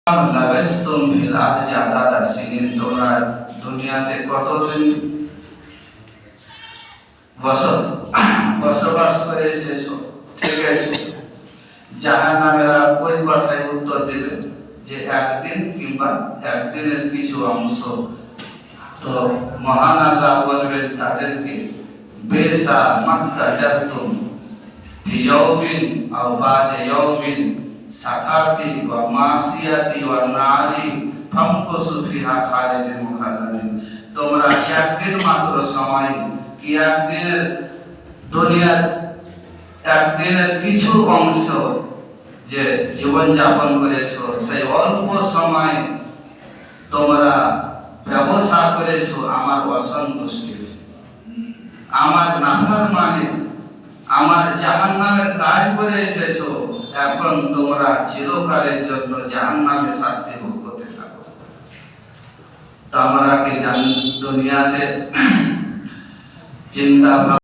লাবিস্তুম feel আরজি আদাদা সিনিন, তোমরা দুনিয়াতে কতদিন বসবাস করে এসেছো, থেকে এসেছো। জাহান্নামীরা ওই কথায় উত্তর দিবে যে একদিন কিংবা একদিনের কিছু অংশ। তো মহান আল্লাহ বলবেন তাদেরকে, বেসা মাত্তাজাতুম ফি ইয়াউমিন আও বা'দা ইয়াউমিন সাকাতি ওয়া মাসিয়াতি ওয়া নারি ফামকুসু ফিহা খালিদিন মুখাল্লাদিন। তোমরা একদিন মাত্র সময় কি একদিনের দুনিয়ার একদিনের কিছু অংশ যে জীবন যাপন করেছো, সেই অল্প সময় তোমরা ব্যবসা করেছো আমার অসন্তুষ্টির, আমার নাফরমানি, আমার জাহান্নামের কাজ করে এসেছো। এখন তোমরা চিরকালের জন্য জাহান্নামে শাস্তি ভোগ করতে থাকো। তোমরা কি দুনিয়াতে চিন্তা